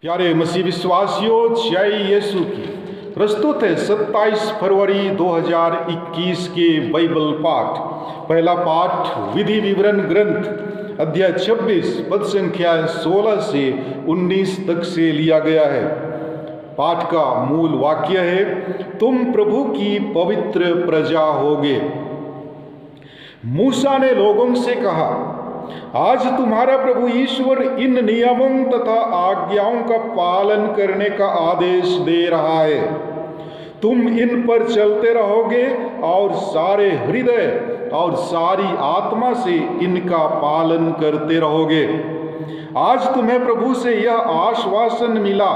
प्यारे मसीह विश्वासियों, जय यीशु की। प्रस्तुत है 27 फरवरी 2021 के बाइबल पाठ। पहला पाठ विधि विवरण ग्रंथ अध्याय 26 पद संख्या 16 से 19 तक से लिया गया है। पाठ का मूल वाक्य है, तुम प्रभु की पवित्र प्रजा होगे। मूसा ने लोगों से कहा, आज तुम्हारा प्रभु ईश्वर इन नियमों तथा आज्ञाओं का पालन करने का आदेश दे रहा है। तुम इन पर चलते रहोगे और सारे हृदय और सारी आत्मा से इनका पालन करते रहोगे। आज तुम्हें प्रभु से यह आश्वासन मिला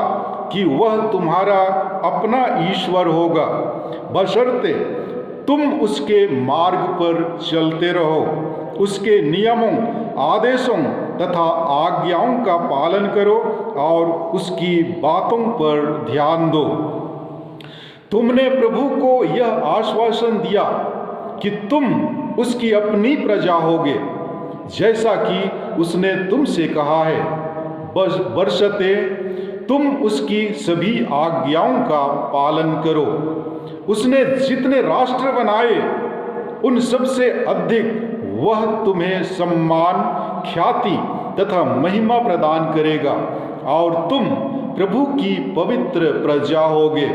कि वह तुम्हारा अपना ईश्वर होगा, बशर्ते तुम उसके मार्ग पर चलते रहो, उसके नियमों, आदेशों तथा आज्ञाओं का पालन करो और उसकी बातों पर ध्यान दो। तुमने प्रभु को यह आश्वासन दिया कि तुम उसकी अपनी प्रजा होगे, जैसा कि उसने तुमसे कहा है, बशर्ते तुम उसकी सभी आज्ञाओं का पालन करो। उसने जितने राष्ट्र बनाए उन सबसे अधिक वह तुम्हें सम्मान, ख्याति तथा महिमा प्रदान करेगा और तुम प्रभु की पवित्र प्रजा होगे,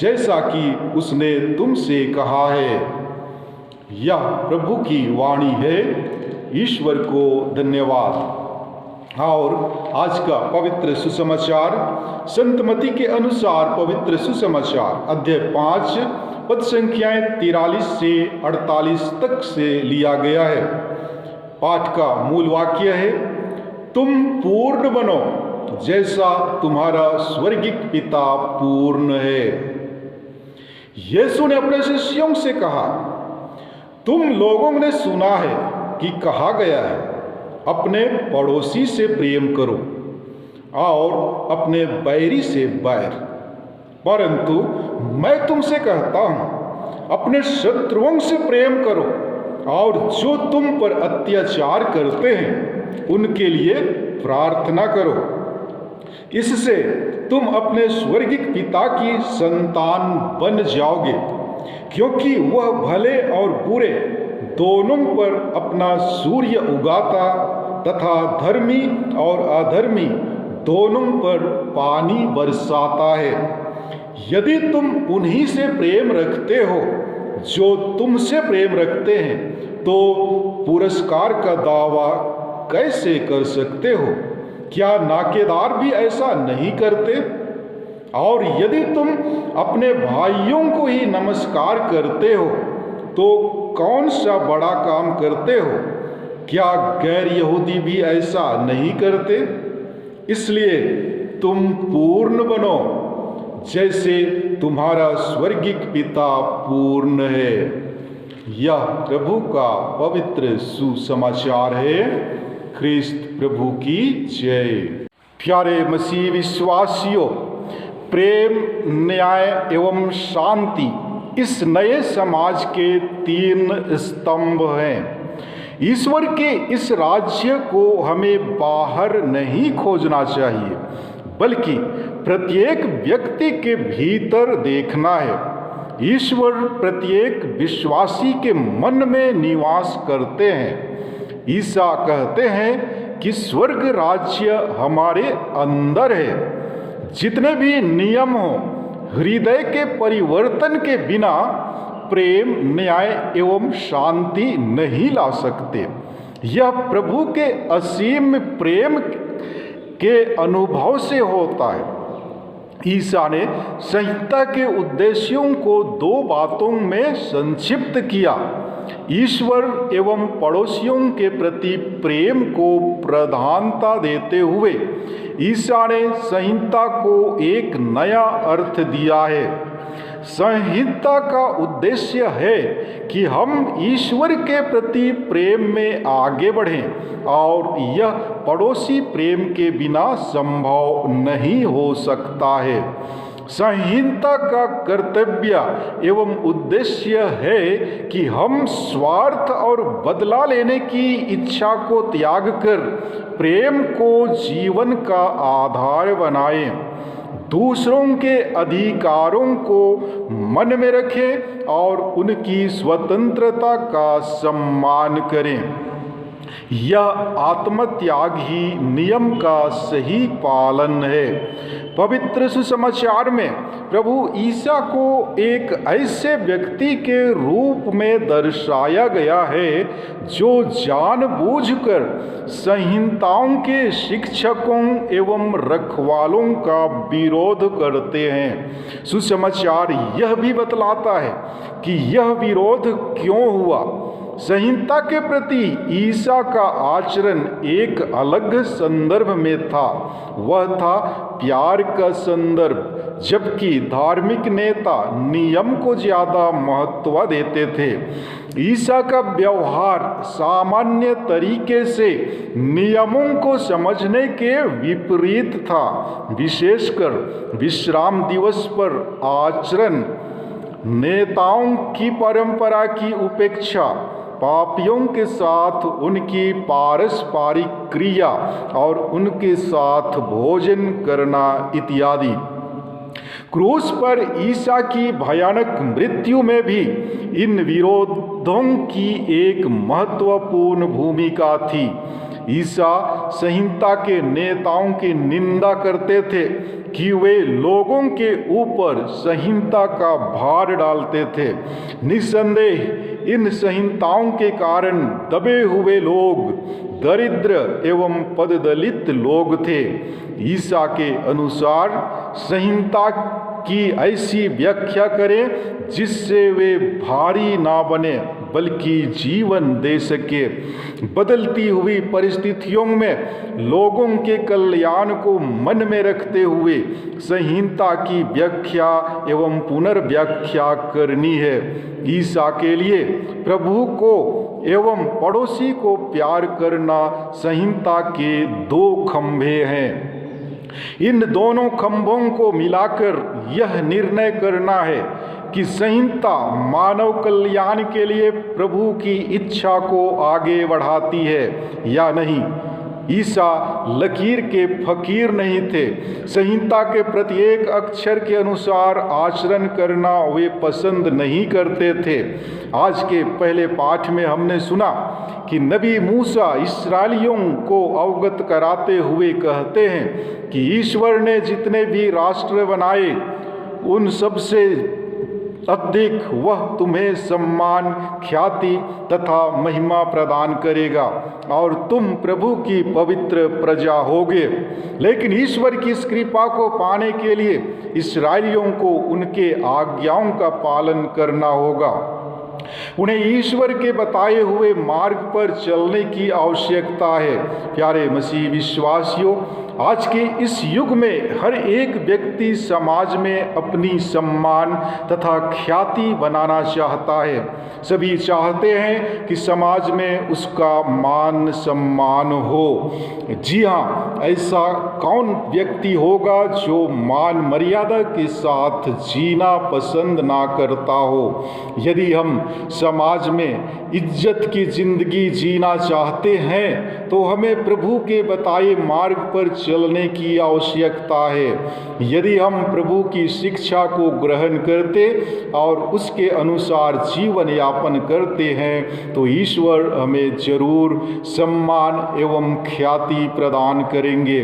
जैसा कि उसने तुमसे कहा है। यह प्रभु की वाणी है। ईश्वर को धन्यवाद। और आज का पवित्र सुसमाचार संत मत्ती के अनुसार पवित्र सुसमाचार अध्याय 5 पद संख्याएं 43 से 48 तक से लिया गया है। पाठ का मूल वाक्य है, तुम पूर्ण बनो जैसा तुम्हारा स्वर्गिक पिता पूर्ण है। यीशु ने अपने शिष्यों से कहा, तुम लोगों ने सुना है कि कहा गया है, अपने पड़ोसी से प्रेम करो और अपने बैरी से बैर। परंतु मैं तुमसे कहता हूं, अपने शत्रुओं से प्रेम करो और जो तुम पर अत्याचार करते हैं उनके लिए प्रार्थना करो। इससे तुम अपने स्वर्गिक पिता की संतान बन जाओगे, क्योंकि वह भले और बुरे दोनों पर अपना सूर्य उगाता तथा धर्मी और अधर्मी दोनों पर पानी बरसाता है। यदि तुम उन्हीं से प्रेम रखते हो जो तुमसे प्रेम रखते हैं, तो पुरस्कार का दावा कैसे कर सकते हो? क्या नाकेदार भी ऐसा नहीं करते? और यदि तुम अपने भाइयों को ही नमस्कार करते हो, तो कौन सा बड़ा काम करते हो? क्या गैर यहूदी भी ऐसा नहीं करते? इसलिए तुम पूर्ण बनो जैसे तुम्हारा स्वर्गिक पिता पूर्ण है। यह प्रभु का पवित्र सुसमाचार है। ख्रिस्त प्रभु की जय। प्यारे मसीह विश्वासियों, प्रेम, न्याय एवं शांति इस नए समाज के 3 स्तंभ हैं। ईश्वर के इस राज्य को हमें बाहर नहीं खोजना चाहिए, बल्कि प्रत्येक व्यक्ति के भीतर देखना है। ईश्वर प्रत्येक विश्वासी के मन में निवास करते हैं। ईसा कहते हैं कि स्वर्ग राज्य हमारे अंदर है। जितने भी नियम हो, हृदय के परिवर्तन के बिना प्रेम, न्याय एवं शांति नहीं ला सकते। यह प्रभु के असीम प्रेम के अनुभव से होता है। ईसा ने संहिता के उद्देश्यों को 2 बातों में संक्षिप्त किया। ईश्वर एवं पड़ोसियों के प्रति प्रेम को प्रधानता देते हुए ईसा ने संहिता को एक नया अर्थ दिया है। संहिता का उद्देश्य है कि हम ईश्वर के प्रति प्रेम में आगे बढ़ें, और यह पड़ोसी प्रेम के बिना संभव नहीं हो सकता है। संहिता का कर्तव्य एवं उद्देश्य है कि हम स्वार्थ और बदला लेने की इच्छा को त्याग कर प्रेम को जीवन का आधार बनाएं, दूसरों के अधिकारों को मन में रखें और उनकी स्वतंत्रता का सम्मान करें। यह आत्मत्याग ही नियम का सही पालन है। पवित्र सुसमाचार में प्रभु ईसा को एक ऐसे व्यक्ति के रूप में दर्शाया गया है जो जानबूझकर संहिताओं के शिक्षकों एवं रखवालों का विरोध करते हैं। सुसमाचार यह भी बतलाता है कि यह विरोध क्यों हुआ। संहिता के प्रति ईसा का आचरण एक अलग संदर्भ में था, वह था प्यार का संदर्भ, जबकि धार्मिक नेता नियम को ज्यादा महत्व देते थे। ईसा का व्यवहार सामान्य तरीके से नियमों को समझने के विपरीत था, विशेषकर विश्राम दिवस पर आचरण, नेताओं की परंपरा की उपेक्षा, पापियों के साथ उनकी पारस्परिक क्रिया और उनके साथ भोजन करना इत्यादि। क्रूस पर ईसा की भयानक मृत्यु में भी इन विरोधों की एक महत्वपूर्ण भूमिका थी। ईसा संहिता के नेताओं की निंदा करते थे कि वे लोगों के ऊपर संहिता का भार डालते थे। निस्संदेह इन संहिताओं के कारण दबे हुए लोग दरिद्र एवं पददलित लोग थे। ईसा के अनुसार संहिता की ऐसी व्याख्या करें जिससे वे भारी ना बने बल्कि जीवन दे सके। बदलती हुई परिस्थितियों में लोगों के कल्याण को मन में रखते हुए संहिता की व्याख्या एवं पुनर्व्याख्या करनी है। ईसा के लिए प्रभु को एवं पड़ोसी को प्यार करना संहिता के दो खंभे हैं। इन दोनों खंभों को मिलाकर यह निर्णय करना है कि संहिता मानव कल्याण के लिए प्रभु की इच्छा को आगे बढ़ाती है या नहीं। ईसा लकीर के फकीर नहीं थे। संहिता के प्रत्येक अक्षर के अनुसार आचरण करना वे पसंद नहीं करते थे। आज के पहले पाठ में हमने सुना कि नबी मूसा इस्राएलियों को अवगत कराते हुए कहते हैं कि ईश्वर ने जितने भी राष्ट्र बनाए उन सबसे अधिक वह तुम्हें सम्मान, ख्याति तथा महिमा प्रदान करेगा और तुम प्रभु की पवित्र प्रजा होगे। लेकिन ईश्वर की इस कृपा को पाने के लिए इस्राएलियों को उनके आज्ञाओं का पालन करना होगा। उन्हें ईश्वर के बताए हुए मार्ग पर चलने की आवश्यकता है। प्यारे मसीह विश्वासियों, आज के इस युग में हर एक व्यक्ति समाज में अपनी सम्मान तथा ख्याति बनाना चाहता है। सभी चाहते हैं कि समाज में उसका मान सम्मान हो। जी हाँ, ऐसा कौन व्यक्ति होगा जो मान मर्यादा के साथ जीना पसंद ना करता हो। यदि हम समाज में इज्जत की जिंदगी जीना चाहते हैं तो हमें प्रभु के बताए मार्ग पर चलने की आवश्यकता है। यदि हम प्रभु की शिक्षा को ग्रहण करते और उसके अनुसार जीवन यापन करते हैं तो ईश्वर हमें जरूर सम्मान एवं ख्याति प्रदान करेंगे।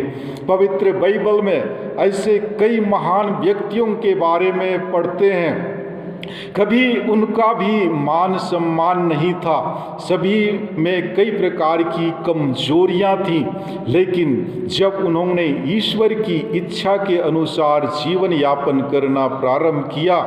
पवित्र बाइबल में ऐसे कई महान व्यक्तियों के बारे में पढ़ते हैं। कभी उनका भी मान सम्मान नहीं था, सभी में कई प्रकार की कमजोरियां थीं, लेकिन जब उन्होंने ईश्वर की इच्छा के अनुसार जीवन यापन करना प्रारंभ किया,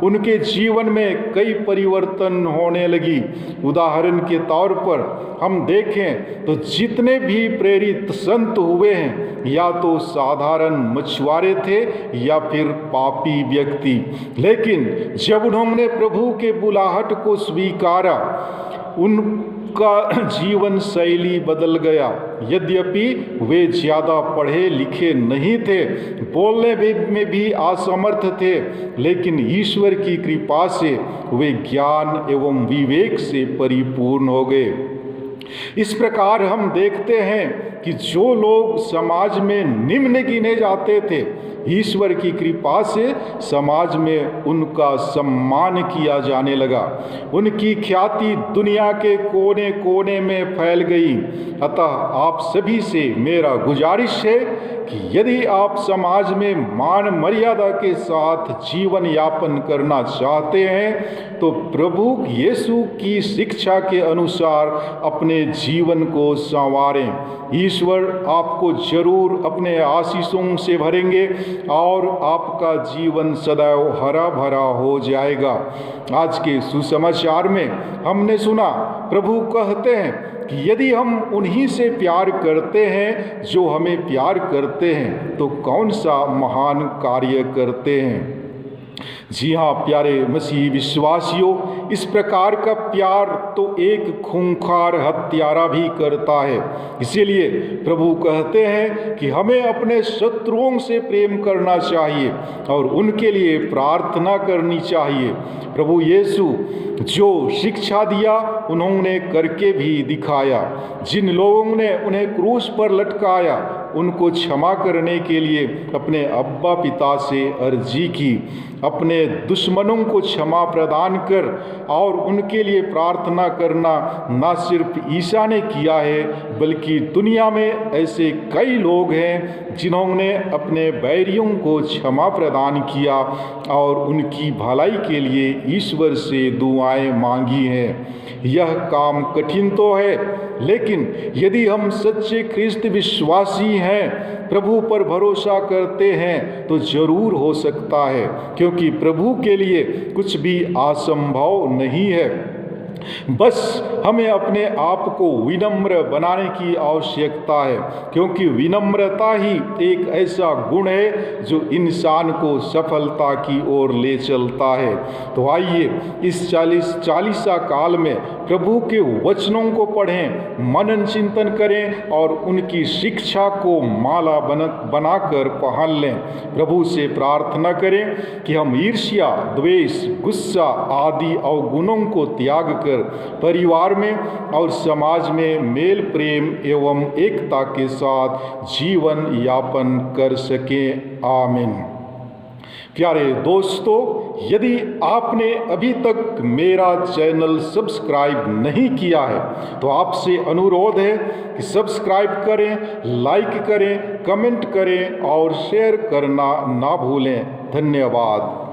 उनके जीवन में कई परिवर्तन होने लगी। उदाहरण के तौर पर हम देखें तो जितने भी प्रेरित संत हुए हैं या तो साधारण मछुआरे थे या फिर पापी व्यक्ति, लेकिन जब उन्होंने प्रभु के बुलाहट को स्वीकारा, उन उनका जीवन शैली बदल गया। यद्यपि वे ज़्यादा पढ़े लिखे नहीं थे, बोलने में भी असमर्थ थे, लेकिन ईश्वर की कृपा से वे ज्ञान एवं विवेक से परिपूर्ण हो गए। इस प्रकार हम देखते हैं कि जो लोग समाज में निम्न गिने जाते थे, ईश्वर की कृपा से समाज में उनका सम्मान किया जाने लगा। उनकी ख्याति दुनिया के कोने कोने में फैल गई। अतः आप सभी से मेरा गुजारिश है कि यदि आप समाज में मान मर्यादा के साथ जीवन यापन करना चाहते हैं तो प्रभु यीशु की शिक्षा के अनुसार अपने जीवन को संवारें। ईश्वर आपको जरूर अपने आशीषों से भरेंगे और आपका जीवन सदैव हरा भरा हो जाएगा। आज के सुसमाचार में हमने सुना, प्रभु कहते हैं कि यदि हम उन्हीं से प्यार करते हैं जो हमें प्यार करते हैं तो कौन सा महान कार्य करते हैं। जी हाँ प्यारे मसीही विश्वासियों, इस प्रकार का प्यार तो एक खूंखार हत्यारा भी करता है। इसीलिए प्रभु कहते हैं कि हमें अपने शत्रुओं से प्रेम करना चाहिए और उनके लिए प्रार्थना करनी चाहिए। प्रभु यीशु जो शिक्षा दिया उन्होंने करके भी दिखाया। जिन लोगों ने उन्हें क्रूस पर लटकाया उनको क्षमा करने के लिए अपने अब्बा पिता से अर्जी की। अपने दुश्मनों को क्षमा प्रदान कर और उनके लिए प्रार्थना करना न सिर्फ ईसा ने किया है, बल्कि दुनिया में ऐसे कई लोग हैं जिन्होंने अपने बैरियों को क्षमा प्रदान किया और उनकी भलाई के लिए ईश्वर से दुआएं मांगी हैं। यह काम कठिन तो है, लेकिन यदि हम सच्चे ख्रिस्त विश्वासी हैं, प्रभु पर भरोसा करते हैं तो जरूर हो सकता है, क्योंकि प्रभु के लिए कुछ भी असंभव नहीं है। बस हमें अपने आप को विनम्र बनाने की आवश्यकता है, क्योंकि विनम्रता ही एक ऐसा गुण है जो इंसान को सफलता की ओर ले चलता है। तो आइए इस चालीसा काल में प्रभु के वचनों को पढ़ें, मनन चिंतन करें और उनकी शिक्षा को माला बनाकर पहन लें। प्रभु से प्रार्थना करें कि हम ईर्ष्या, द्वेष, गुस्सा आदि अवगुणों को त्याग कर परिवार में और समाज में मेल प्रेम एवं एकता के साथ जीवन यापन कर सकें। आमीन। प्यारे दोस्तों, यदि आपने अभी तक मेरा चैनल सब्सक्राइब नहीं किया है तो आपसे अनुरोध है कि सब्सक्राइब करें, लाइक करें, कमेंट करें और शेयर करना ना भूलें। धन्यवाद।